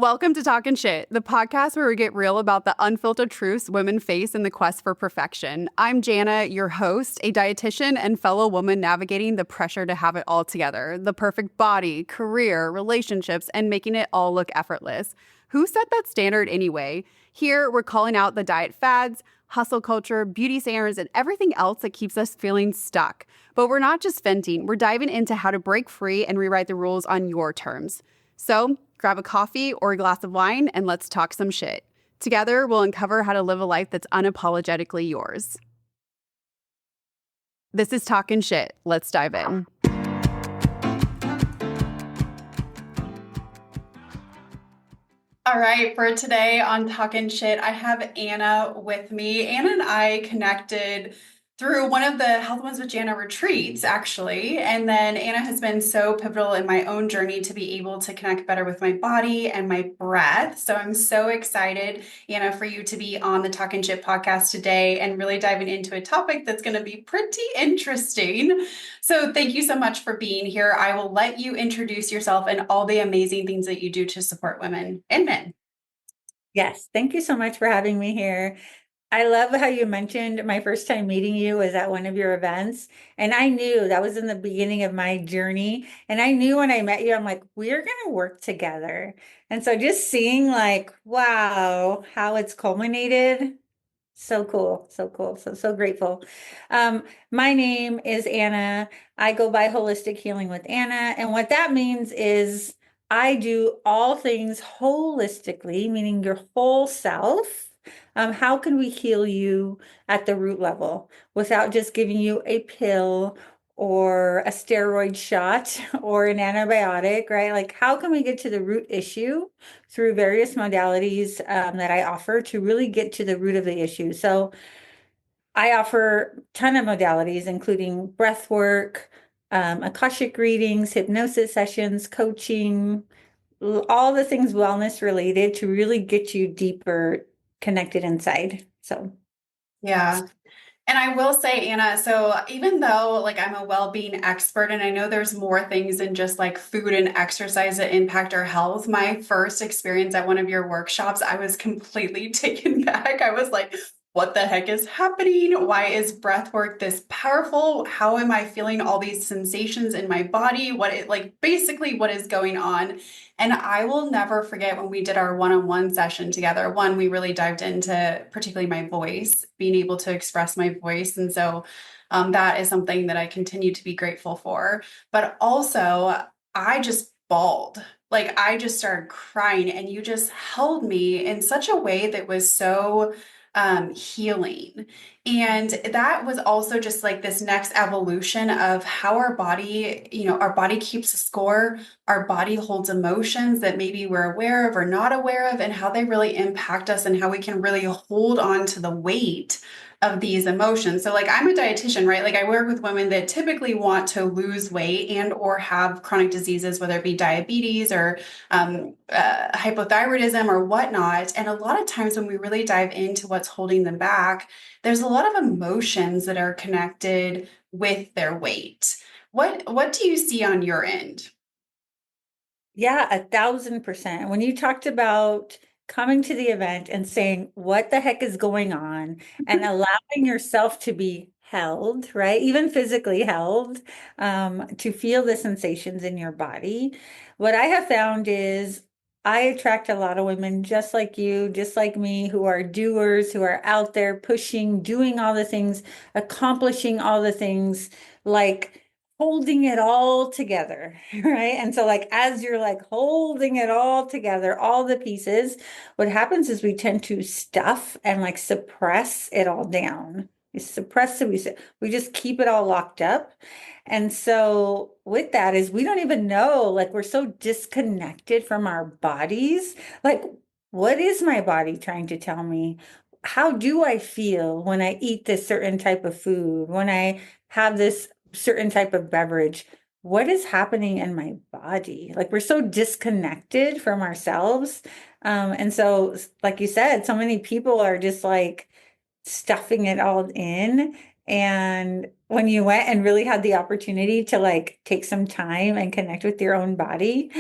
Welcome to Talkin Sht, the podcast where we get real about the unfiltered truths women face in the quest for perfection. I'm Jana, your host, a dietitian and fellow woman navigating the pressure to have it all together, the perfect body, career, relationships, and making it all look effortless. Who set that standard anyway? Here, we're calling out the diet fads, hustle culture, beauty standards, and everything else that keeps us feeling stuck. But we're not just venting, we're diving into how to break free and rewrite the rules on your terms. So, grab a coffee or a glass of wine and let's talk some shit. Together, we'll uncover how to live a life that's unapologetically yours. This is Talkin Sht. Let's dive in. All right, for today on Talkin Sht, I have Anna with me. Anna and I connected through one of the Health Ones with Jana retreats, actually. And then Anna has been so pivotal in my own journey to be able to connect better with my body and my breath. So I'm so excited, Anna, for you to be on the Talkin Sht podcast today and really diving into a topic that's going to be pretty interesting. So thank you so much for being here. I will let you introduce yourself and all the amazing things that you do to support women and men. Yes, thank you so much for having me here. I love how you mentioned my first time meeting you was at one of your events. And I knew that was in the beginning of my journey. And I knew when I met you, I'm like, we're going to work together. And so just seeing like, wow, how it's culminated. So cool. So cool. So grateful. My name is Anna. I go by Holistic Healing with Anna. And what that means is I do all things holistically, meaning your whole self. How can we heal you at the root level without just giving you a pill or a steroid shot or an antibiotic, right? Like, how can we get to the root issue through various modalities that I offer to really get to the root of the issue? So I offer a ton of modalities, including breathwork, Akashic readings, hypnosis sessions, coaching, all the things wellness related to really get you deeper connected inside. So, Yeah. And I will say, Anna, so even though like I'm a well-being expert and I know there's more things than just like food and exercise that impact our health, my first experience at one of your workshops, I was completely taken back. I was like, what the heck is happening? Why is breath work this powerful? How am I feeling all these sensations in my body? Basically what is going on? And I will never forget when we did our one-on-one session together. One, we really dived into particularly my voice, being able to express my voice. And so that is something that I continue to be grateful for. But also, I just bawled. Like I just started crying, and you just held me in such a way that was so healing. And that was also just like this next evolution of how our body, our body keeps a score, our body holds emotions that maybe we're aware of or not aware of, and how they really impact us and how we can really hold on to the weight of these emotions. So like I'm a dietitian, right? Like I work with women that typically want to lose weight and or have chronic diseases, whether it be diabetes or hypothyroidism or whatnot. And a lot of times when we really dive into what's holding them back, there's a lot of emotions that are connected with their weight. What do you see on your end? yeah, 1,000%. When you talked about coming to the event and saying, what the heck is going on, and allowing yourself to be held, right? Even physically held, to feel the sensations in your body. What I have found is I attract a lot of women just like you, just like me, who are doers, who are out there pushing, doing all the things, accomplishing all the things, like holding it all together, right? And so like as you're like holding it all together, all the pieces, what happens is we tend to stuff and like suppress it all down. We suppress it, we just keep it all locked up. And so with that is we don't even know, like we're so disconnected from our bodies. Like, what is my body trying to tell me? How do I feel when I eat this certain type of food? When I have this certain type of beverage? What is happening in my body? Like we're so disconnected from ourselves. And so, like you said, so many people are just like stuffing it all in. And when you went and really had the opportunity to like take some time and connect with your own body,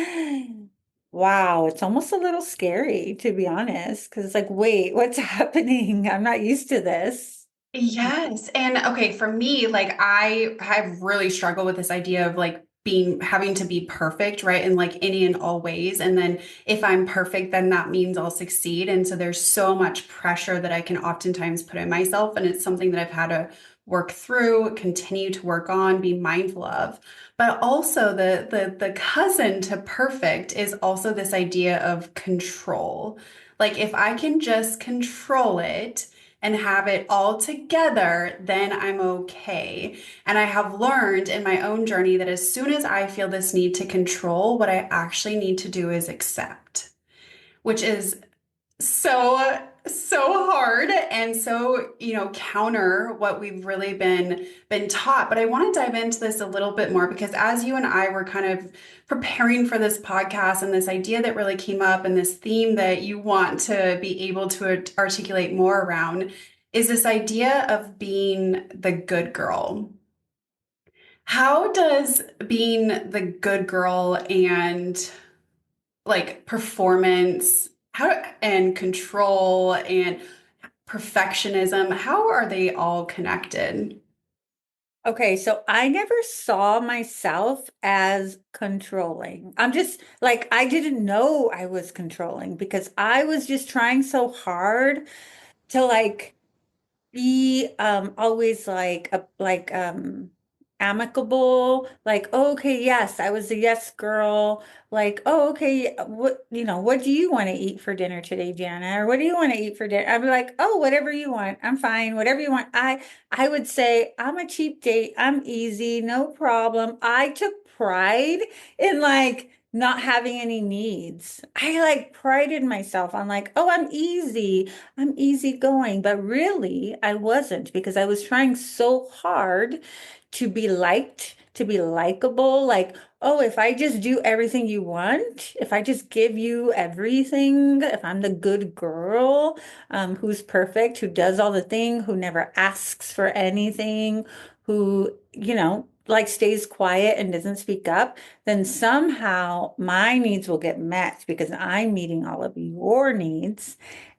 Wow, it's almost a little scary, to be honest, because it's like, wait, what's happening? I'm not used to this. Yes. And okay, for me, like I have really struggled with this idea of like being having to be perfect, right? In like any and all ways. And then if I'm perfect, then that means I'll succeed. And so there's so much pressure that I can oftentimes put in myself. And it's something that I've had to work through, continue to work on, be mindful of. But also the cousin to perfect is also this idea of control. Like if I can just control it and have it all together, then I'm okay. And I have learned in my own journey that as soon as I feel this need to control, what I actually need to do is accept, which is so hard and so counter what we've really been taught. But I want to dive into this a little bit more because as you and I were kind of preparing for this podcast and this idea that really came up and this theme that you want to be able to articulate more around is this idea of being the good girl. How does being the good girl and like performance how and control and perfectionism, how are they all connected? Okay, so I never saw myself as controlling. I'm just like, I didn't know I was controlling because I was just trying so hard to like be always amicable, like, oh, okay, yes, I was a yes girl, like, oh, okay, what do you want to eat for dinner today, Jana, or what do you want to eat for dinner? I'd be like, oh, whatever you want, I'm fine, whatever you want. I would say I'm a cheap date, I'm easy, no problem. I took pride in like not having any needs. I like prided myself on like, oh, I'm easygoing, but really I wasn't because I was trying so hard to be liked, to be likable. Like, oh, if I just do everything you want, if I just give you everything, if I'm the good girl, who's perfect, who does all the thing, who never asks for anything, who, like stays quiet and doesn't speak up, then somehow my needs will get met because I'm meeting all of your needs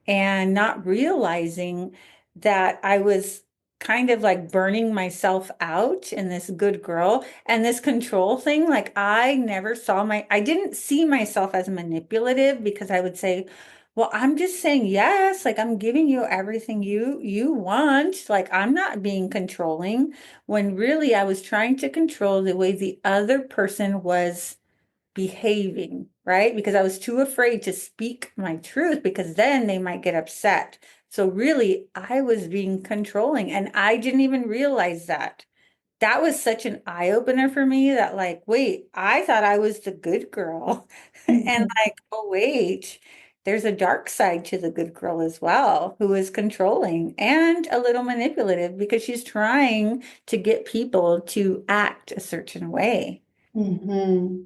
and not realizing that I was kind of like burning myself out in this good girl and this control thing. Like I didn't see myself as manipulative because I would say, well, I'm just saying yes, like I'm giving you everything you want. Like I'm not being controlling when really I was trying to control the way the other person was behaving, right? Because I was too afraid to speak my truth because then they might get upset. So really, I was being controlling and I didn't even realize that. That was such an eye opener for me that like, wait, I thought I was the good girl. And Mhm. like, oh wait, there's a dark side to the good girl as well, who is controlling and a little manipulative because she's trying to get people to act a certain way. Mhm.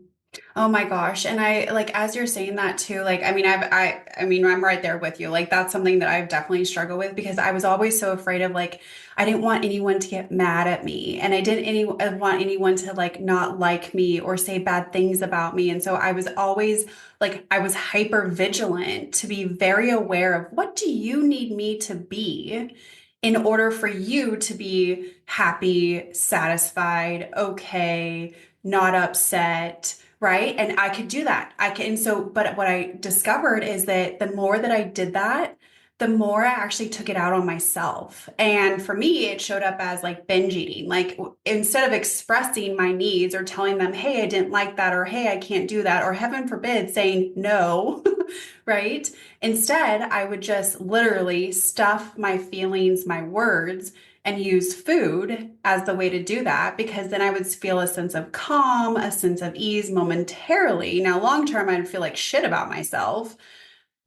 Oh my gosh. And I like as you're saying that too, like I mean I'm right there with you. Like that's something that I've definitely struggled with because I was always so afraid of like I didn't want anyone to get mad at me and I want anyone to like not like me or say bad things about me. And so I was always like I was hyper vigilant to be very aware of what do you need me to be in order for you to be happy, satisfied, okay, not upset, right? And I could do that. I can, so, but what I discovered is that the more that I did that, the more I actually took it out on myself. And for me, it showed up as like binge eating. Like instead of expressing my needs or telling them, hey, I didn't like that, or hey, I can't do that, or heaven forbid, saying no, right? Instead, I would just literally stuff my feelings, my words, and use food as the way to do that because then I would feel a sense of calm, a sense of ease momentarily. Now, long term, I'd feel like shit about myself.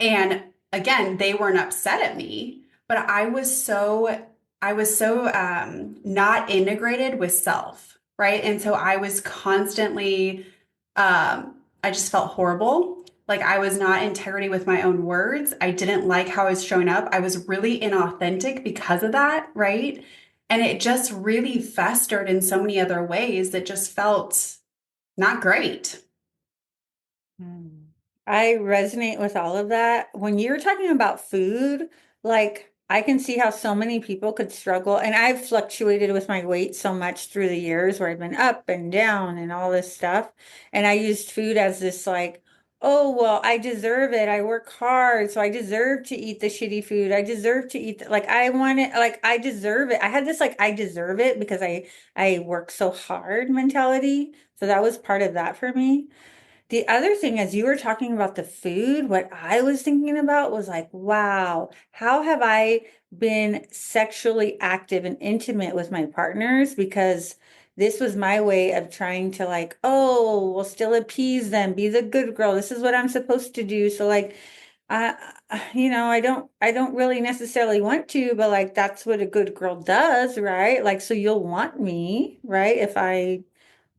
And again, they weren't upset at me, but I was so not integrated with self, right? And so I was constantly I just felt horrible. Like I was not integrity with my own words. I didn't like how I was showing up. I was really inauthentic because of that, right? And it just really festered in so many other ways that just felt not great. Hmm. I resonate with all of that. When you're talking about food, like I can see how so many people could struggle. And I've fluctuated with my weight so much through the years where I've been up and down and all this stuff. And I used food as this like, oh, well, I deserve it. I work hard, so I deserve to eat the shitty food. I deserve to eat like I want it, like I deserve it. I had this like I deserve it because I work so hard mentality. So that was part of that for me. The other thing, as you were talking about the food, what I was thinking about was like, wow, how have I been sexually active and intimate with my partners? Because this was my way of trying to like, oh, we'll still appease them, be the good girl. This is what I'm supposed to do. So like, I, I don't really necessarily want to, but like, that's what a good girl does, right? Like, so you'll want me, right? If I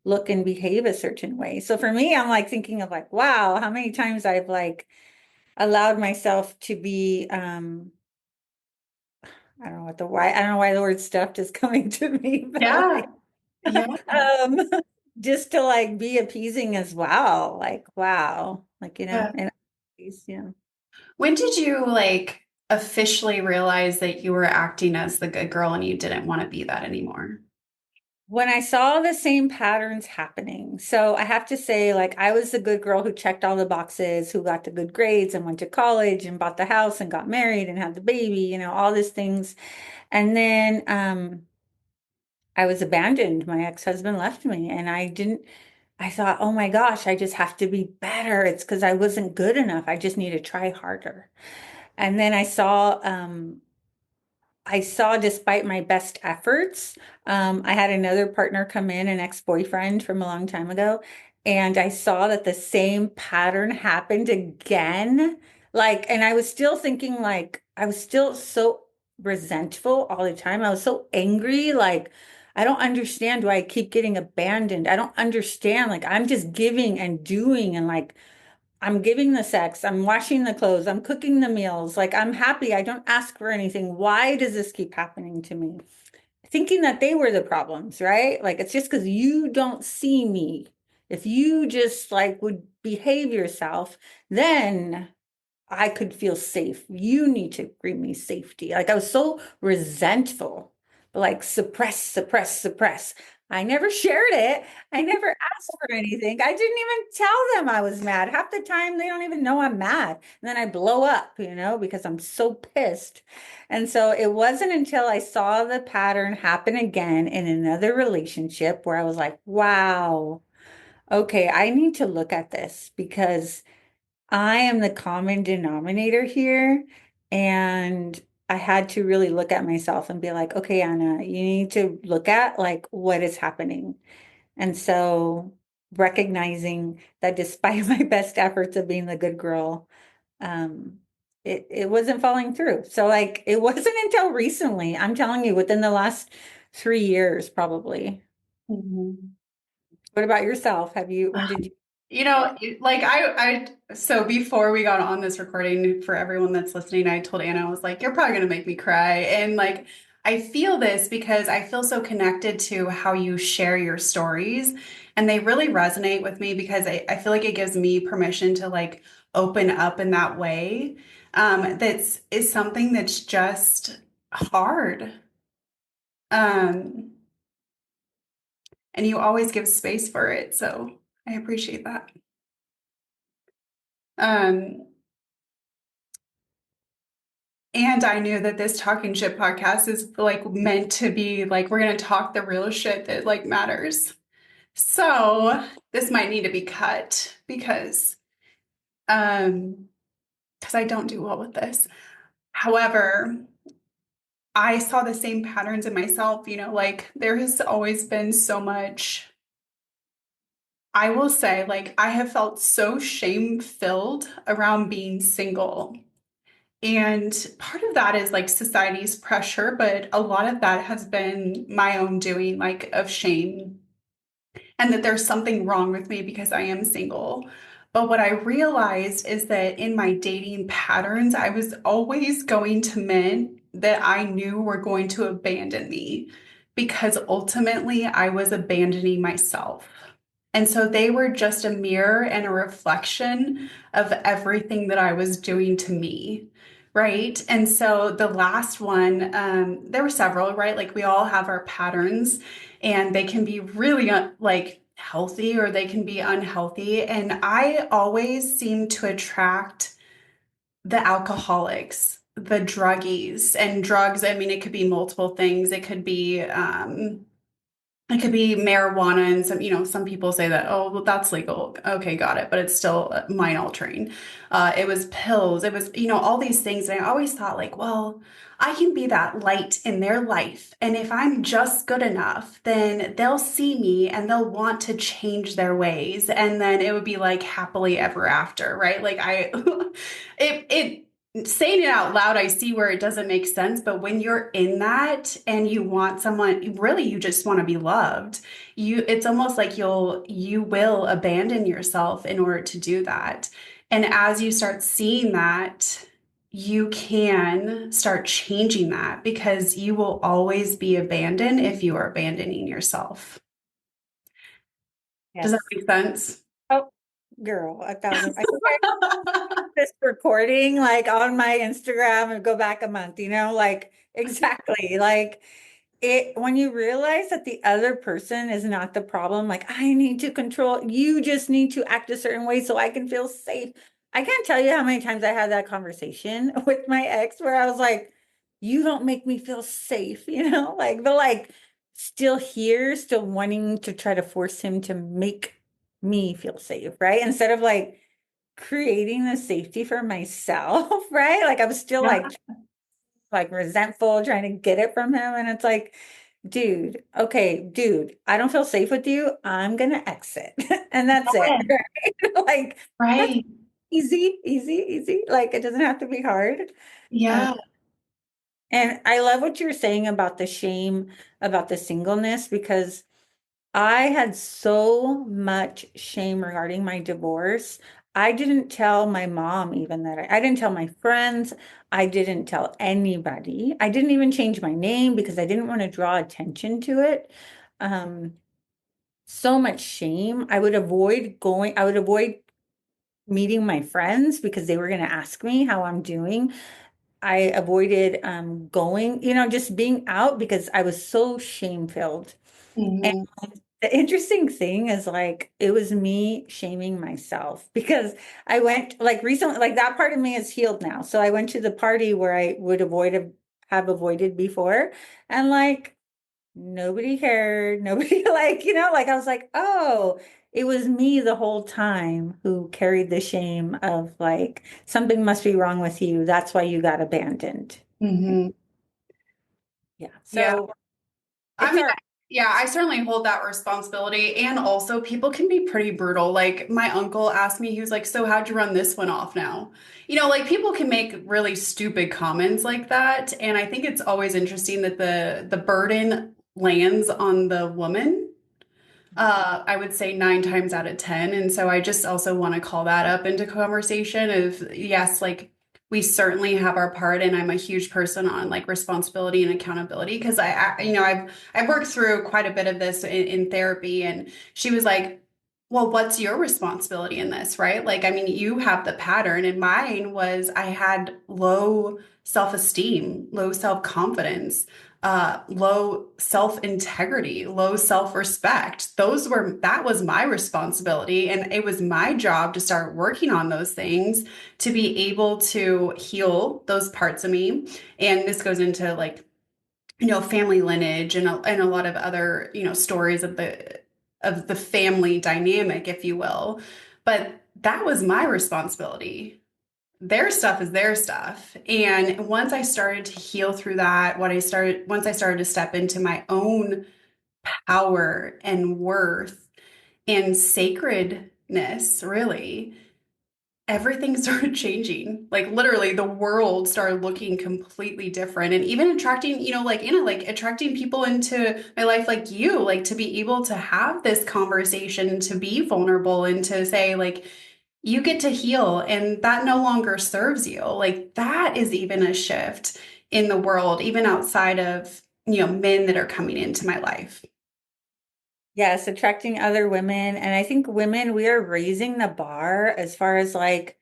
look and behave a certain way. So for me, I'm like thinking of like, wow, how many times I've like allowed myself to be I don't know what the why I don't know why the word stuffed is coming to me, but Yeah. like Yeah. um just to like be appeasing as well. Like, wow. Like, Yeah. and yeah. When did you like officially realize that you were acting as the good girl and you didn't want to be that anymore? When I saw the same patterns happening. So I have to say, like, I was the good girl who checked all the boxes, who got the good grades and went to college and bought the house and got married and had the baby, all these things. And then I was abandoned. My ex-husband left me and I thought, oh my gosh, I just have to be better. It's because I wasn't good enough. I just need to try harder. And then I saw despite my best efforts, I had another partner come in, an ex-boyfriend from a long time ago, and I saw that the same pattern happened again. Like, and I was still thinking, like, I was still so resentful all the time. I was so angry. Like, I don't understand why I keep getting abandoned. I don't understand. Like, I'm just giving and doing and like, I'm giving the sex, I'm washing the clothes, I'm cooking the meals. Like, I'm happy. I don't ask for anything. Why does this keep happening to me? Thinking that they were the problems, right? Like, it's just because you don't see me. If you just like would behave yourself, then I could feel safe. You need to bring me safety. Like I was so resentful, but like suppress, suppress, suppress. I never shared it. I never asked for anything. I didn't even tell them I was mad. Half the time they don't even know I'm mad. And then I blow up, because I'm so pissed. And so it wasn't until I saw the pattern happen again in another relationship where I was like, wow, okay, I need to look at this because I am the common denominator here. And I had to really look at myself and be like, okay, Anna, you need to look at like what is happening. And so recognizing that despite my best efforts of being the good girl, um, it wasn't falling through. So like it wasn't until recently, I'm telling you, within the last 3 years, probably. Mhm. What about yourself? When did you? Like so before we got on this recording, for everyone that's listening, I told Anna, I was like, you're probably gonna make me cry. And like, I feel this because I feel so connected to how you share your stories. And they really resonate with me because I feel like it gives me permission to like open up in that way. That's is something that's just hard. Um, and you always give space for it. So I appreciate that. Um, And I knew that this Talking Shit podcast is like meant to be like, we're going to talk the real shit that like matters. So this might need to be cut um, because I don't do well with this. However, I saw the same patterns in myself, like there has always been so much. I will say, like, I have felt so shame filled around being single. And part of that is like society's pressure, but a lot of that has been my own doing, like of shame, and that there's something wrong with me because I am single. But what I realized is that in my dating patterns, I was always going to men that I knew were going to abandon me because ultimately I was abandoning myself. And so they were just a mirror and a reflection of everything that I was doing to me. Right. And so the last one, there were several, right? Like we all have our patterns and they can be really like healthy or they can be unhealthy. And I always seem to attract the alcoholics, the druggies and drugs. I mean, it could be multiple things. It could be marijuana and some, some people say that, oh, well, that's legal. Okay, got it. But it's still mind altering. It was pills. It was, all these things. And I always thought like, well, I can be that light in their life. And if I'm just good enough, then they'll see me and they'll want to change their ways. And then it would be like happily ever after, right? Like it, saying it out loud, I see where it doesn't make sense, but when you're in that and you want someone, really, you just want to be loved. It's almost like you will abandon yourself in order to do that. And as you start seeing that, you can start changing that because you will always be abandoned if you are abandoning yourself. Does that Yes. make sense? Oh, girl, 1,000. I think I this recording like on my Instagram and go back a month, like exactly. Like it when you realize that the other person is not the problem, like I need to control, you just need to act a certain way so I can feel safe. I can't tell you how many times I had that conversation with my ex where I was like, you don't make me feel safe, like, but like still here, still wanting to try to force him to make me feel safe, right? Instead of like creating the safety for myself, right? Like I'm still Yeah. like resentful, trying to get it from him. And it's like, dude, okay, dude, I don't feel safe with you. I'm gonna exit. And that's it. Right? Like that's Right. easy, easy, easy. Like it doesn't have to be hard. Uh, Yeah. and I love what you're saying about the shame about the singleness because I had so much shame regarding my divorce. I didn't tell my mom even that I didn't tell my friends. I didn't tell anybody. I didn't even change my name because I didn't want to draw attention to it. Um, so much shame. I would avoid meeting my friends because they were going to ask me how I'm doing. I avoided going, just being out because I was so shame-filled. Mhm. The interesting thing is like it was me shaming myself because I went like recently, like that part of me is healed now. So I went to the party where I would have avoided before, and like nobody cared. Nobody like, like I was like, oh, it was me the whole time who carried the shame of like something must be wrong with you. That's why you got abandoned. Mhm. Yeah. Yeah. So I it's mean, our yeah, I certainly hold that responsibility. And also, people can be pretty brutal. Like, my uncle asked me, he was like, so how'd you run this one off now? Like people can make really stupid comments like that. And I think it's always interesting that the burden lands on the woman. I would say 9 times out of 10. And so I just also want to call that up into conversation of yes, like we certainly have our part, and I'm a huge person on like responsibility and accountability because I've worked through quite a bit of this in therapy, and she was like, well, what's your responsibility in this, right? Like, I mean, you have the pattern, and mine was I had low self-esteem, low self-confidence, low self-integrity, low self-respect. That was my responsibility. And it was my job to start working on those things to be able to heal those parts of me. And this goes into like, family lineage and a lot of other, stories of the family dynamic, if you will. But that was my responsibility. Their stuff is their stuff. And once I started to heal through that, once I started to step into my own power and worth and sacredness, really, everything started changing. Like literally the world started looking completely different. And even attracting, like Anna, like attracting people into my life like you, like to be able to have this conversation, to be vulnerable and to say, like, you get to heal and that no longer serves you. Like that is even a shift in the world, even outside of, men that are coming into my life. Yes, attracting other women. And I think women, we are raising the bar as far as like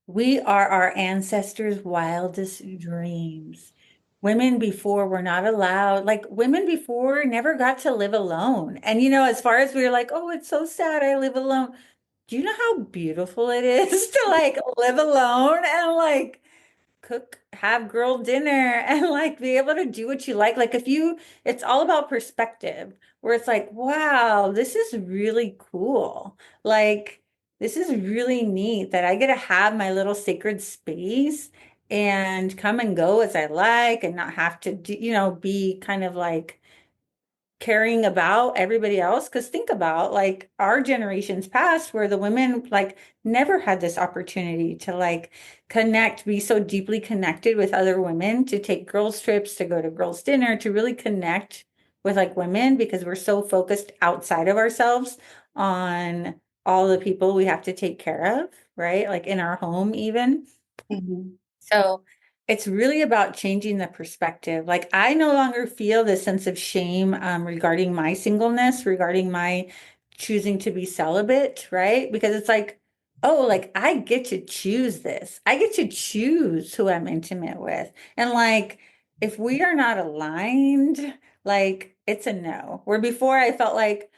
we are our ancestors' wildest dreams. Women before were not allowed, like women before never got to live alone. And as far as we were like, oh, it's so sad I live alone. Do you know how beautiful it is to like live alone and like cook, have girl dinner and like be able to do what you like? Like it's all about perspective where it's like, wow, this is really cool. Like, this is really neat that I get to have my little sacred space and come and go as I like and not have to do, be kind of like caring about everybody else. Because think about like our generations past where the women like never had this opportunity to like connect, be so deeply connected with other women, to take girls' trips, to go to girls' dinner, to really connect with like women because we're so focused outside of ourselves on all the people we have to take care of, right? Like in our home, even. Mhm. So it's really about changing the perspective. Like I no longer feel this sense of shame regarding my singleness, regarding my choosing to be celibate, right? Because it's like, oh, like I get to choose this. I get to choose who I'm intimate with. And like, if we are not aligned, like it's a no. Where before I felt like,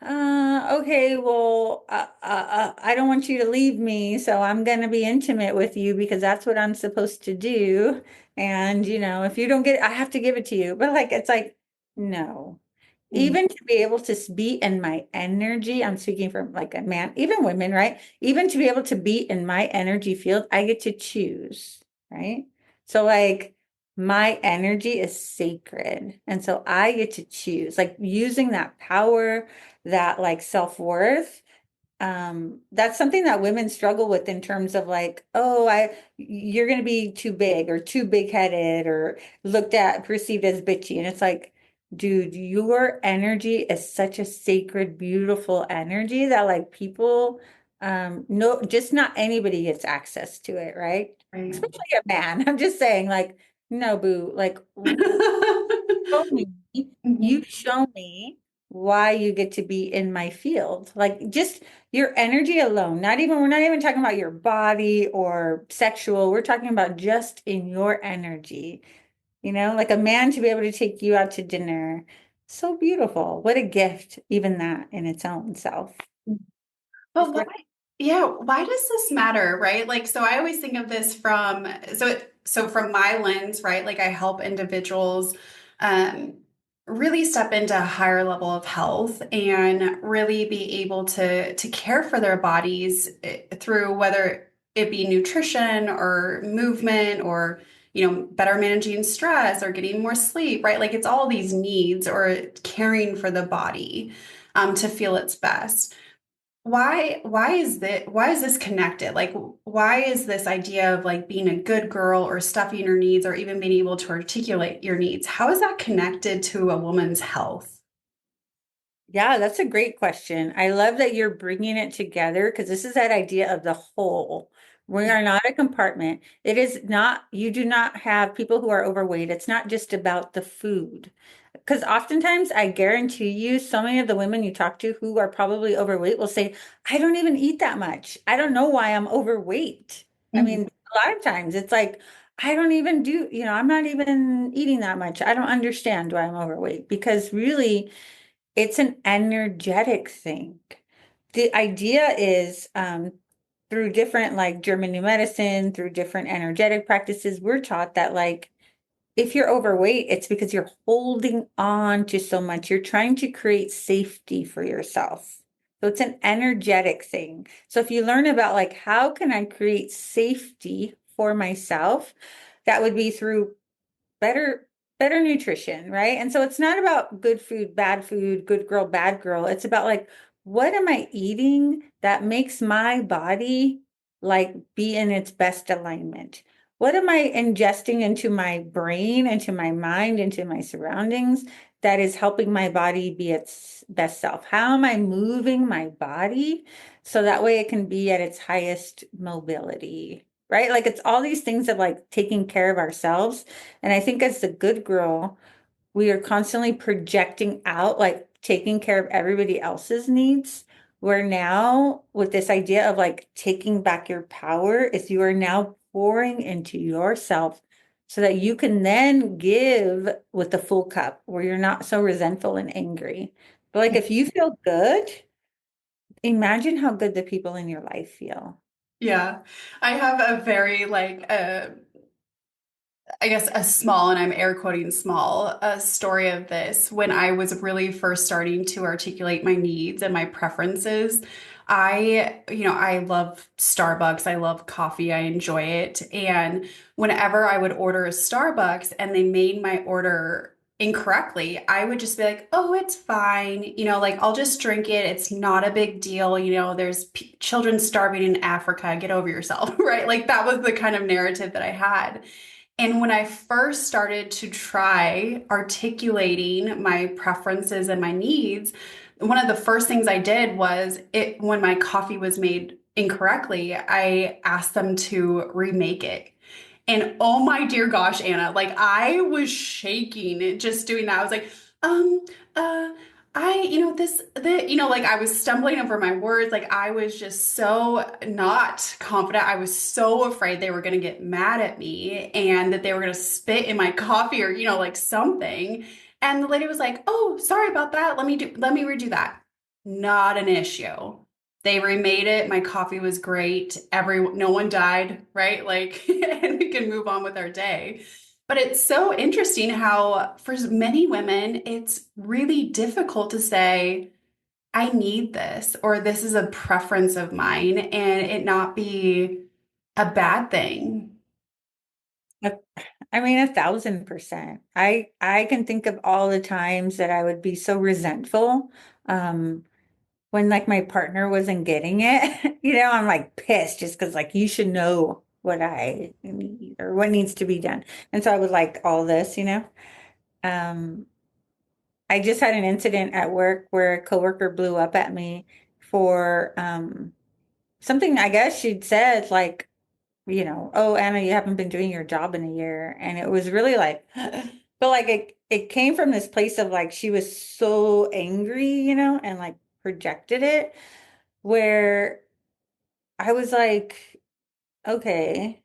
okay, well, I don't want you to leave me, so I'm going to be intimate with you because that's what I'm supposed to do. And, if you don't get it, I have to give it to you. But like, it's like, no. Mhm. Even to be able to be in my energy, I'm speaking from like a man, even women, right? Even to be able to be in my energy field, I get to choose, right? So like, my energy is sacred. And so I get to choose, like using that power, that like self-worth. That's something that women struggle with in terms of like, oh, you're going to be too big or too big-headed or looked at, perceived as bitchy. And it's like, dude, your energy is such a sacred, beautiful energy that like people, no, just not anybody gets access to it, right? Right. Especially a man. I'm just saying, like, no, boo, like show me, you Mhm. show me why you get to be in my field. Like just your energy alone, we're not even talking about your body or sexual. We're talking about just in your energy, like a man to be able to take you out to dinner. So beautiful. What a gift, even that in its own self. But Just why, yeah, why does this matter, right? Like, so I always think of this from, so from my lens, right? Like I help individuals um, really step into a higher level of health and really be able to care for their bodies through whether it be nutrition or movement or, better managing stress or getting more sleep, right? Like it's all these needs or caring for the body to feel its best. Why is this connected? Like why is this idea of like being a good girl or stuffing your needs or even being able to articulate your needs, how is that connected to a woman's health? Yeah, that's a great question. I love that you're bringing it together because this is that idea of the whole. We are not a compartment. It is not, you do not have people who are overweight. It's not just about the food. Because oftentimes, I guarantee you, so many of the women you talk to who are probably overweight will say, I don't even eat that much. I don't know why I'm overweight. I Mhm. mean, a lot of times it's like, I don't even do, I'm not even eating that much. I don't understand why I'm overweight because really, it's an energetic thing. The idea is through different like German new medicine, through different energetic practices, we're taught that like if you're overweight, it's because you're holding on to so much. You're trying to create safety for yourself. So it's an energetic thing. So if you learn about like how can I create safety for myself, that would be through better better nutrition, right? And so it's not about good food, good girl, bad girl. It's about like what am I eating that makes my body like be in its best alignment? What am I ingesting into my brain, into my mind, into my surroundings that is helping my body be its best self? How am I moving my body so that way it can be at its highest mobility, right? Like it's all these things of like taking care of ourselves and I think as the good girl, we are constantly projecting out, like taking care of everybody else's needs. Where now, with this idea of like taking back your power, is you are now pouring into yourself so that you can then give with the full cup where you're not so resentful and angry. But like if you feel good, imagine how good the people in your life feel. Yeah. I have a very I guess a small, and I'm air quoting small, a story of this. When I was really first starting to articulate my needs and my preferences, I love Starbucks. I love coffee. I enjoy it. And whenever I would order a Starbucks and they made my order incorrectly, I would just be like, oh, it's fine. Like I'll just drink it. It's not a big deal. There's children starving in Africa. Get over yourself, right? Like that was the kind of narrative that I had. And when I first started to try articulating my preferences and my needs, one of the first things I did was when my coffee was made incorrectly, I asked them to remake it. And oh my dear gosh, Anna, like I was shaking just doing that. I was like, um, uh, like I was stumbling over my words. Like I was just so not confident. I was so afraid they were going to get mad at me and that they were going to spit in my coffee or, like something. And the lady was like, "Oh, sorry about that. Let me redo that." Not an issue. They remade it. My coffee was great. No one died, right? Like, and we can move on with our day. But it's so interesting how, for many women, it's really difficult to say, I need this, or this is a preference of mine, and it not be a bad thing. A- I mean, 1,000%. I can think of all the times that I would be so resentful. Um, when like my partner wasn't getting it, I'm like pissed just because like you should know what I need or what needs to be done. And so I would like all this. Um, I just had an incident at work where a coworker blew up at me for something I guess she'd said like, oh Anna, you haven't been doing your job in a year. And it was really like but like it came from this place of like she was so angry, and like projected it where I was like, okay,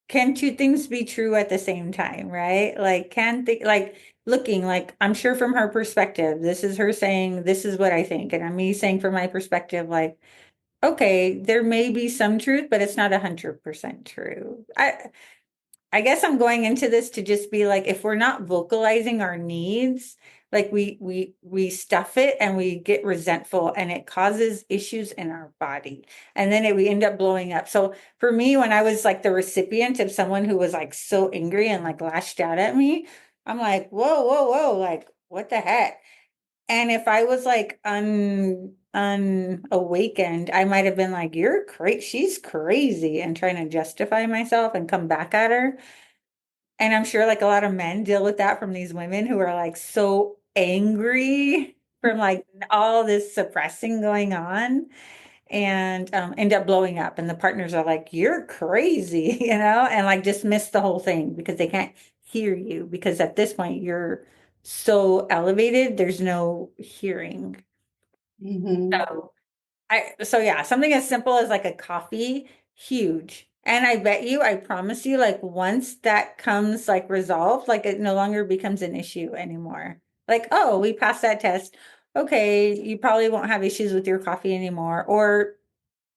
can two things be true at the same time, right? Like, can think like looking like I'm sure from her perspective, this is her saying, this is what I think. And I'm me saying from my perspective, like, okay, there may be some truth, but it's not 100% true. I guess I'm going into this to just be like, if we're not vocalizing our needs, like we stuff it and we get resentful and it causes issues in our body. And then we end up blowing up. So for me, when I was like the recipient of someone who was like so angry and like lashed out at me, I'm like, whoa, whoa, whoa, like what the heck? And if I was like unawakened, I might have been like, you're crazy, she's crazy, and trying to justify myself and come back at her. And I'm sure like a lot of men deal with that from these women who are like so angry from like all this suppressing going on and end up blowing up. And the partners are like, you're crazy, and like dismiss the whole thing because they can't hear you because at this point you're so elevated, there's no hearing. Mhm. So so yeah, something as simple as like a coffee, huge. And I bet you, I promise you, like once that comes like resolved, like it no longer becomes an issue anymore. Like, oh, we passed that test. Okay, you probably won't have issues with your coffee anymore, or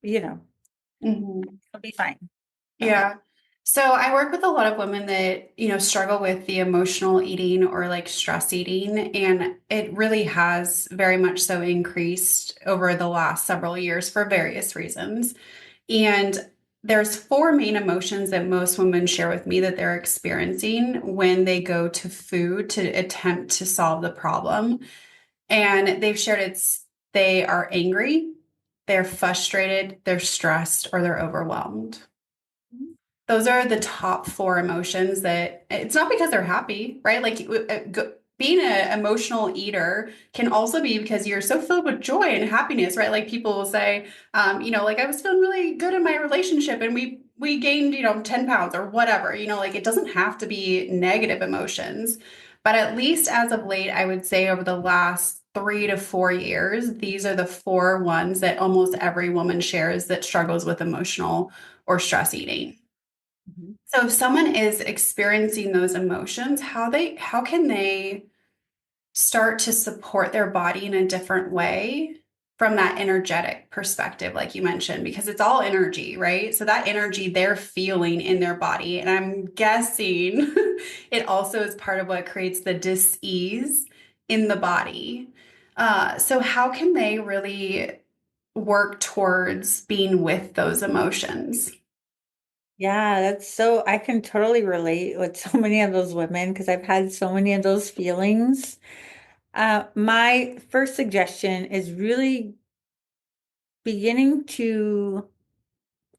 Mhm. it'll be fine. So, Yeah. So I work with a lot of women that, struggle with the emotional eating or like stress eating. And it really has very much so increased over the last several years for various reasons. And there's four main emotions that most women share with me that they're experiencing when they go to food to attempt to solve the problem. And they've shared they are angry, they're frustrated, they're stressed, or they're overwhelmed. Those are the top four emotions that it's not because they're happy, right? Like being an emotional eater can also be because you're so filled with joy and happiness, right? Like people will say, like I was feeling really good in my relationship and we gained, 10 pounds or whatever, like it doesn't have to be negative emotions. But at least as of late, I would say over the last 3 to 4 years, these are the four ones that almost every woman shares that struggles with emotional or stress eating. Mhm. So if someone is experiencing those emotions, how can they start to support their body in a different way from that energetic perspective, like you mentioned, because it's all energy, right? So that energy they're feeling in their body. And I'm guessing it also is part of what creates the dis-ease in the body. So how can they really work towards being with those emotions? Yeah, that's so, I can totally relate with so many of those women because I've had so many of those feelings. My first suggestion is really beginning to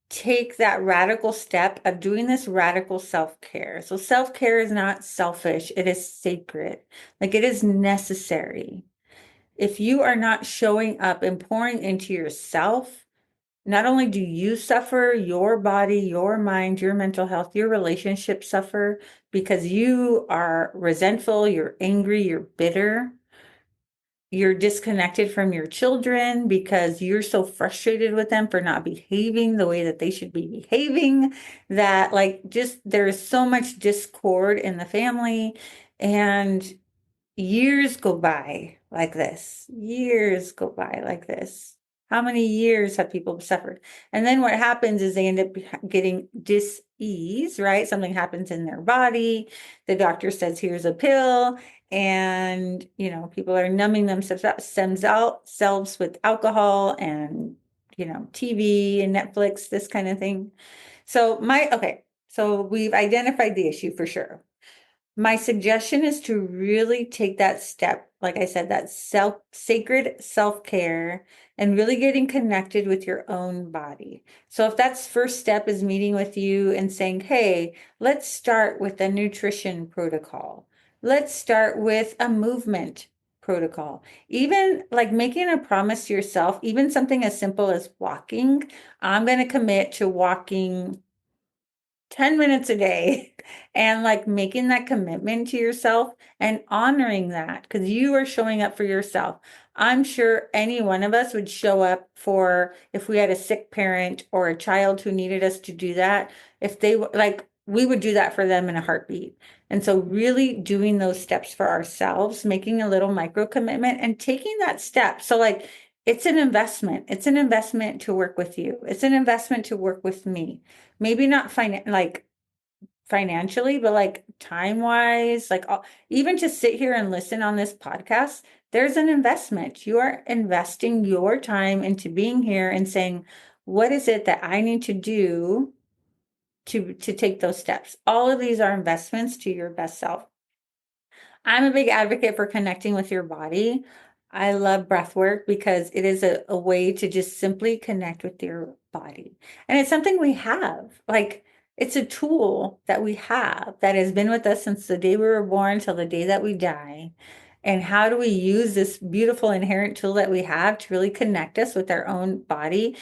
take that radical step of doing this radical self-care. So self-care is not selfish, it is sacred. Like it is necessary. If you are not showing up and pouring into yourself, not only do you suffer, your body, your mind, your mental health, your relationships suffer because you are resentful, you're angry, you're bitter. You're disconnected from your children because you're so frustrated with them for not behaving the way that they should be behaving, that like just there's so much discord in the family. And years go by like this. Years go by like this. How many years have people suffered? And then what happens is they end up getting dis-ease, right? Something happens in their body. The doctor says, here's a pill. And, people are numbing themselves with alcohol and, TV and Netflix, this kind of thing. Okay. So we've identified the issue for sure. My suggestion is to really take that step, like I said, that sacred self-care and really getting connected with your own body. So if that's first step is meeting with you and saying, hey, let's start with a nutrition protocol. Let's start with a movement protocol. Even like making a promise to yourself, even something as simple as walking. I'm going to commit to walking 10 minutes a day and like making that commitment to yourself and honoring that because you are showing up for yourself. I'm sure any one of us would show up for if we had a sick parent or a child who needed us to do that. If they like, we would do that for them in a heartbeat. And so, really doing those steps for ourselves, making a little micro commitment and taking that step. So, like, it's an investment. It's an investment to work with you. It's an investment to work with me, maybe not like financially, but like time wise, like even to sit here and listen on this podcast, there's an investment. You are investing your time into being here and saying, what is it that I need to do to take those steps? All of these are investments to your best self. I'm a big advocate for connecting with your body. I love breath work because it is a way to just simply connect with your body. And it's something we have. Like it's a tool that we have that has been with us since the day we were born till the day that we die. And how do we use this beautiful inherent tool that we have to really connect us with our own body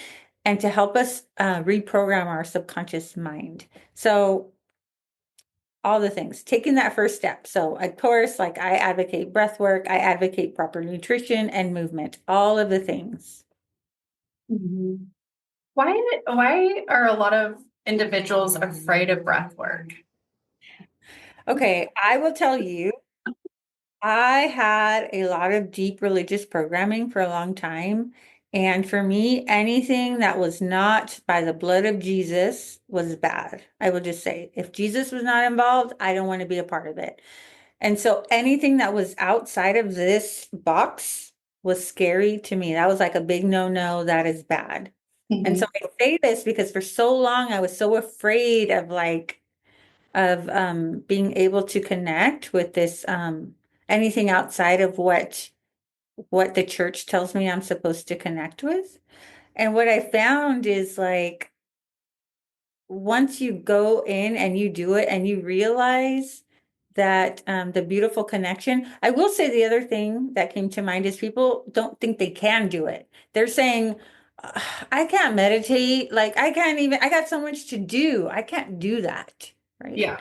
and to help us reprogram our subconscious mind? So all the things, taking that first step. So, of course, like I advocate breath work, I advocate proper nutrition and movement, all of the things. Mhm. Why are a lot of individuals afraid of breath work? Okay, I will tell you, I had a lot of deep religious programming for a long time. And for me, anything that was not by the blood of Jesus was bad. I will just say, if Jesus was not involved, I don't want to be a part of it. And so anything that was outside of this box was scary to me. That was like a big no-no. That is bad. And so Mhm. I say this because for so long I was so afraid of being able to connect with this anything outside of what the church tells me I'm supposed to connect with. And what I found is like once you go in and you do it and you realize that the beautiful connection. I will say the other thing that came to mind is people don't think they can do it. They're saying, "Ugh, I can't meditate. Like I can't even, I got so much to do. I can't do that." Right. Yeah.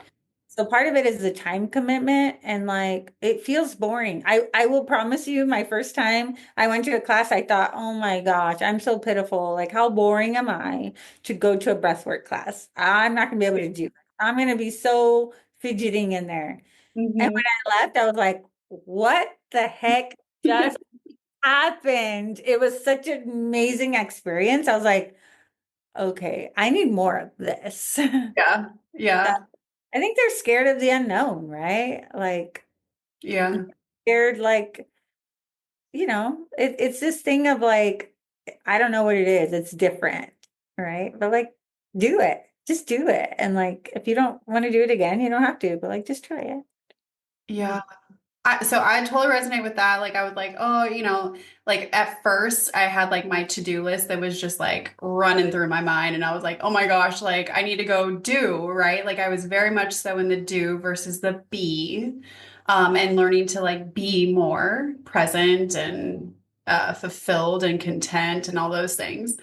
So part of it is the time commitment and like it feels boring. I will promise you my first time I went to a class, I thought, "Oh my gosh, I'm so pitiful. Like how boring am I to go to a breathwork class? I'm not going to be able to do that. I'm going to be so fidgeting in there." And when Mhm. I left, I was like, "What the heck just happened?" It was such an amazing experience. I was like, "Okay, I need more of this." Yeah. Yeah. I think they're scared of the unknown, right? Like Yeah. scared, like, it's this thing of like, I don't know what it is. It's different, right? But like, do it. Just do it. And like, if you don't want to do it again, you don't have to, but like, just try it. Yeah. So I totally resonate with that. Like I would like, oh, like at first I had like my to-do list that was just like running through my mind and I was like, oh my gosh, like I need to go do, right? Like I was very much so in the do versus the be, and learning to like be more present and fulfilled and content and all those things.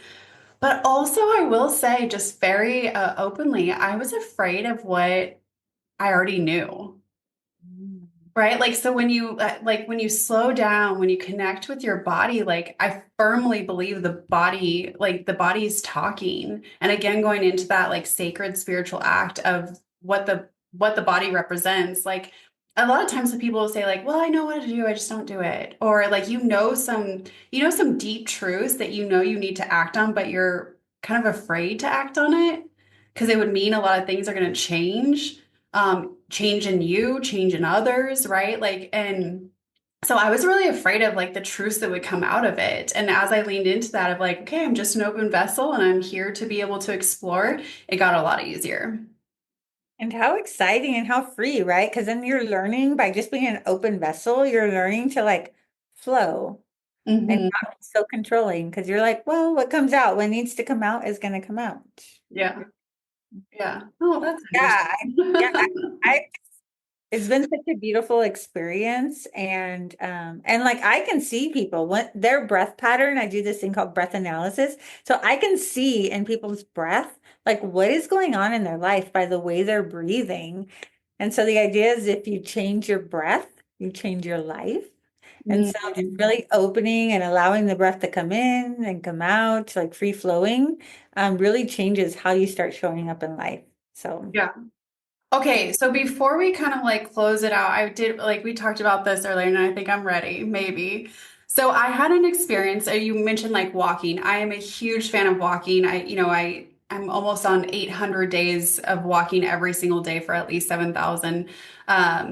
But also I will say just very openly, I was afraid of what I already knew. Mm. Right? Like, so when you slow down, when you connect with your body, like, I firmly believe the body's talking. And again, going into that like sacred spiritual act of what the body represents. Like, a lot of times when people will say, like, well, I know what to do, I just don't do it. Or like, some deep truths that you need to act on, but you're kind of afraid to act on it because it would mean a lot of things are going to change in you, change in others, right? Like, and so I was really afraid of like the truths that would come out of it. And as I leaned into that of like, okay, I'm just an open vessel and I'm here to be able to explore, it got a lot easier. And how exciting and how free, right? Because then you're learning by just being an open vessel, you're learning to like flow and Hmm. not be so controlling because you're like, well, what comes out, what needs to come out is going to come out. Yeah. Yeah. Oh, that's Yeah, yeah, interesting. I it's been such a beautiful experience and like I can see people when their breath pattern, I do this thing called breath analysis. So I can see in people's breath like what is going on in their life by the way they're breathing. And so the idea is if you change your breath, you change your life. And so just Mhm. really opening and allowing the breath to come in and come out, like free flowing, really changes how you start showing up in life. So Yeah. Okay, so before we kind of like close it out, I did like we talked about this earlier, and I think I'm ready, maybe. So I had an experience. You mentioned like walking. I am a huge fan of walking. I'm almost on 800 days of walking every single day for at least 7,000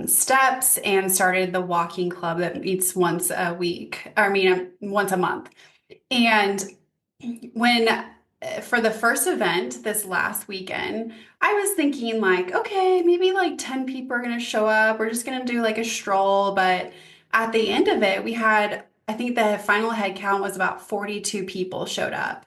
steps, and started the walking club that meets once a week. I mean, once a month. And when for the first event this last weekend, I was thinking like, okay, maybe like 10 people are going to show up. We're just going to do like a stroll. But at the end of it, I think the final head count was about 42 people showed up.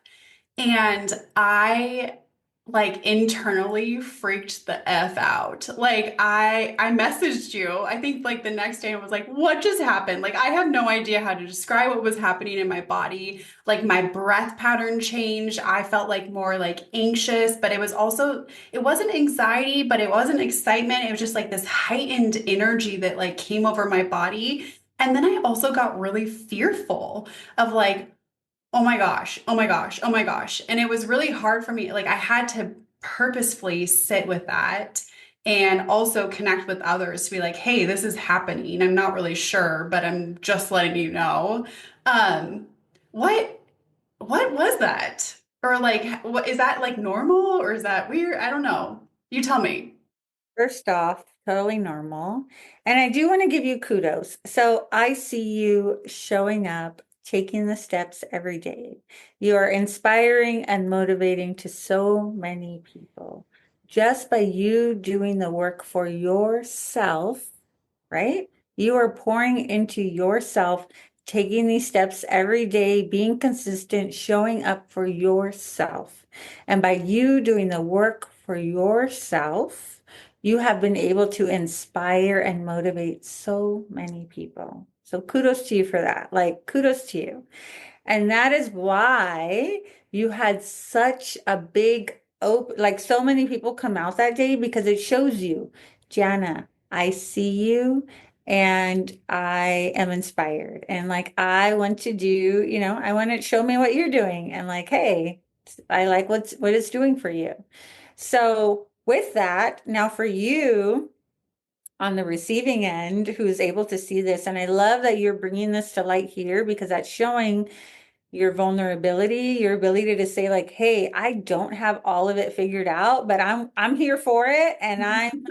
And I like internally freaked the F out. Like I messaged you, I think like the next day and was like, what just happened? Like I have no idea how to describe what was happening in my body. Like my breath pattern changed. I felt like more like anxious, but it wasn't anxiety, but it wasn't excitement. It was just like this heightened energy that like came over my body. And then I also got really fearful of like, oh my gosh, oh my gosh, oh my gosh. And it was really hard for me. Like I had to purposefully sit with that and also connect with others to be like, hey, this is happening. I'm not really sure, but I'm just letting you know. Um, what what was that? Or like what is that like normal or is that weird? I don't know. You tell me. first off, totally normal. And I do want to give you kudos. So I see you showing up, taking the steps every day. You are inspiring and motivating to so many people just by you doing the work for yourself, right? You are pouring into yourself, taking these steps every day, being consistent, showing up for yourself. And by you doing the work for yourself, you have been able to inspire and motivate so many people. So kudos to you for that. Like, kudos to you. And that is why you had such a big open, like so many people come out that day because it shows you Jana, I see you and I am inspired. And like, I want to do, I want to show me what you're doing. And like, hey, I like what it's doing for you. So with that, now for you on the receiving end, who's able to see this, and I love that you're bringing this to light here because that's showing your vulnerability, your ability to say like, "Hey, I don't have all of it figured out, but I'm here for it and I'm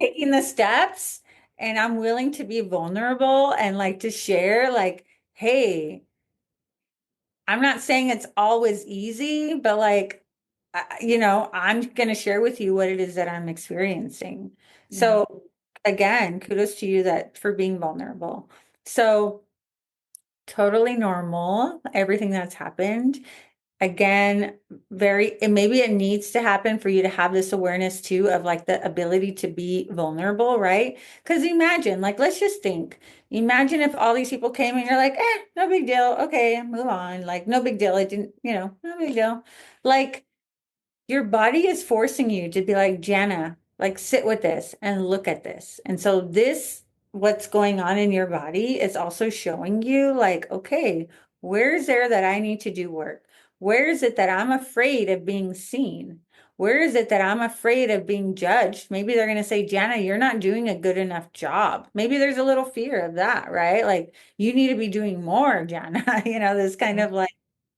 taking the steps and I'm willing to be vulnerable and like to share like, hey, I'm not saying it's always easy, but like, I'm going to share with you what it is that I'm experiencing." Yeah. So again, kudos to you that for being vulnerable. So totally normal, everything that's happened. Again, and maybe it needs to happen for you to have this awareness too of like the ability to be vulnerable, right? Because imagine, like, let's just think, imagine if all these people came and you're like, no big deal. Okay, move on. Like, no big deal. It didn't, no big deal. Like, your body is forcing you to be like, Jana, like sit with this and look at this. And so what's going on in your body is also showing you like, okay, where is there that I need to do work? Where is it that I'm afraid of being seen? Where is it that I'm afraid of being judged? Maybe they're going to say, Jana, you're not doing a good enough job. Maybe there's a little fear of that, right? Like you need to be doing more, Jana, this kind of like,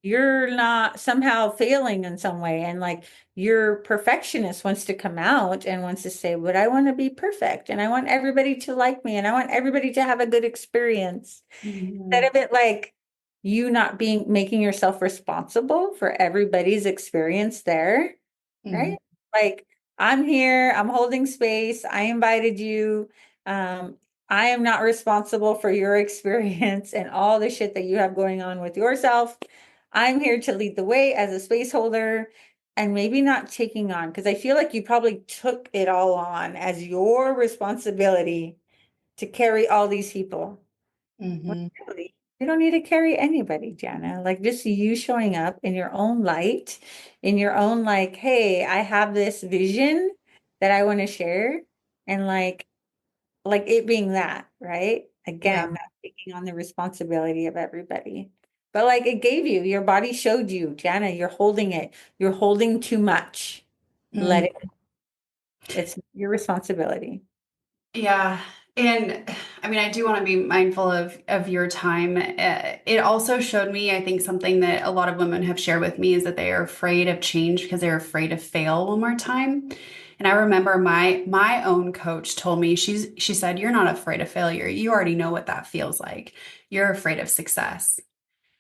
you're not somehow failing in some way. And like, your perfectionist wants to come out and wants to say, but I want to be perfect and I want everybody to like me and I want everybody to have a good experience. Instead Mhm. of it like you not making yourself responsible for everybody's experience there, right? Mhm. Like, I'm here, I'm holding space, I invited you. Um, I am not responsible for your experience and all the shit that you have going on with yourself. I'm here to lead the way as a space holder and maybe not taking on, because I feel like you probably took it all on as your responsibility to carry all these people. Well, Mhm. really, you don't need to carry anybody, Jana. Like just you showing up in your own light, in your own like, hey, I have this vision that I want to share, and like it being that, right? Yeah. Again, not taking on the responsibility of everybody. But like it gave you, your body showed you, Jana, you're holding it. You're holding too much. Let Mm. it, it's your responsibility. Yeah. And I mean, I do want to be mindful of your time. It also showed me, I think, something that a lot of women have shared with me is that they are afraid of change because they're afraid to fail one more time. And I remember my own coach told me, she said, "You're not afraid of failure. You already know what that feels like. You're afraid of success."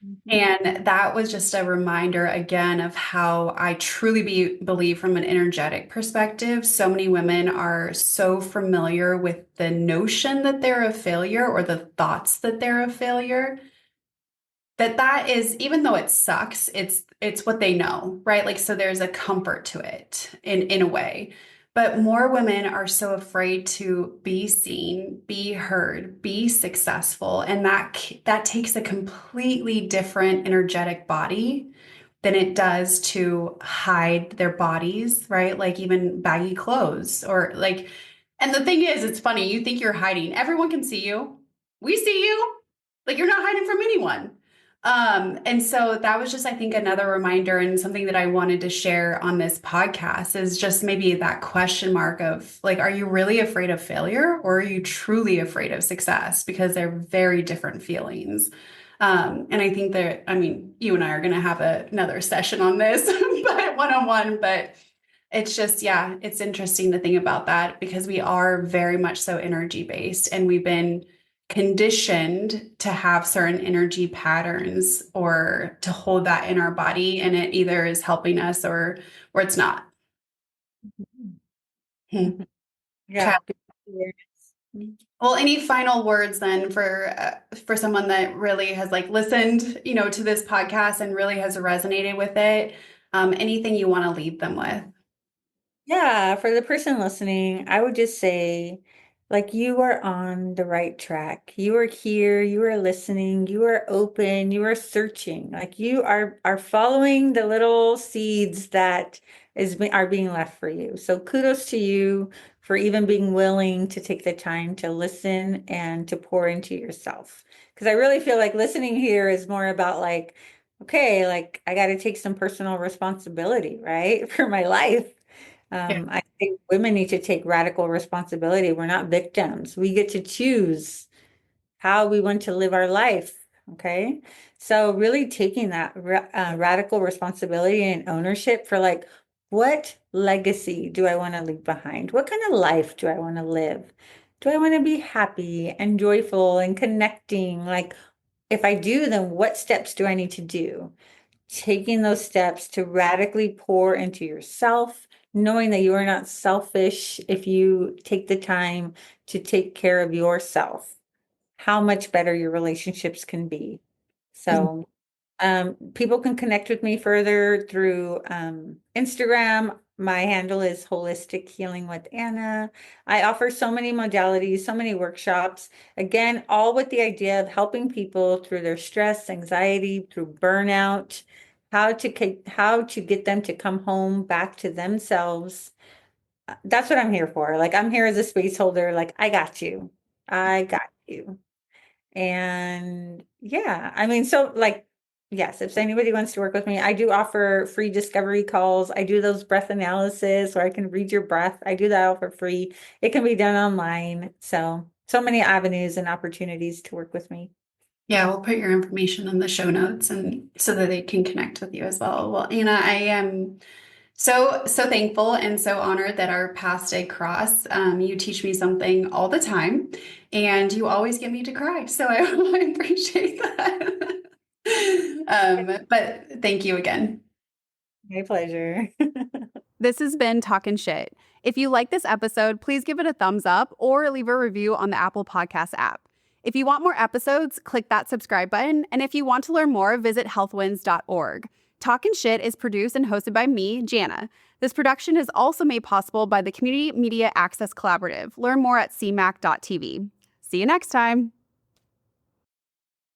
Mhm. And that was just a reminder again of how I truly believe from an energetic perspective. So many women are so familiar with the notion that they're a failure or the thoughts that they're a failure that is, even though it sucks, it's what they know, right? Like so there's a comfort to it in a way. But more women are so afraid to be seen, be heard, be successful, and that takes a completely different energetic body than it does to hide their bodies, right? Like even baggy clothes or like, and the thing is, it's funny, you think you're hiding. Everyone can see you. We see you. Like you're not hiding from anyone. And so that was just, I think, another reminder and something that I wanted to share on this podcast is just maybe that question mark of like, are you really afraid of failure or are you truly afraid of success? Because they're very different feelings. And I think that, I mean, you and I are going to have another session on this, but one on one, but it's just, yeah, it's interesting to think about that because we are very much so energy based and we've been conditioned to have certain energy patterns or to hold that in our body and it either is helping us or it's not. Hmm. Mhm. Okay. Yeah. Awareness. Well, any final words then for someone that really has like listened, to this podcast and really has resonated with it? Anything you want to leave them with? Yeah, for the person listening, I would just say, like, you are on the right track. You are here, you are listening, you are open, you are searching. Like you are following the little seeds that are being left for you. So kudos to you for even being willing to take the time to listen and to pour into yourself. Because I really feel like listening here is more about like, okay, like I got to take some personal responsibility, right, for my life. Yeah. I think women need to take radical responsibility. We're not victims. We get to choose how we want to live our life. Okay. So really taking that radical responsibility and ownership for like, what legacy do I want to leave behind? What kind of life do I want to live? Do I want to be happy and joyful and connecting? Like, if I do, then what steps do I need to do? Taking those steps to radically pour into yourself, knowing that you are not selfish if you take the time to take care of yourself, how much better your relationships can be. So, people can connect with me further through Instagram. My handle is Holistic Healing with Anna. I offer so many modalities, so many workshops. Again, all with the idea of helping people through their stress, anxiety, through burnout, how to get them to come home back to themselves. That's what I'm here for. Like I'm here as a space holder. Like I got you. I got you. And yeah, I mean, so like, yes, if anybody wants to work with me, I do offer free discovery calls. I do those breath analysis where I can read your breath. I do that all for free. It can be done online. So, so many avenues and opportunities to work with me. Yeah, we'll put your information in the show notes and so that they can connect with you as well. Well, Anna, I am so thankful and so honored that our paths did cross. You teach me something all the time, and you always get me to cry. So I, I appreciate that. But thank you again. My pleasure. This has been Talkin Sht. If you like this episode, please give it a thumbs up or leave a review on the Apple Podcast app. If you want more episodes, click that subscribe button. And if you want to learn more, visit healthwins.org. Talkin Sht is produced and hosted by me, Jana. This production is also made possible by the Community Media Access Collaborative. Learn more at cmac.tv. See you next time.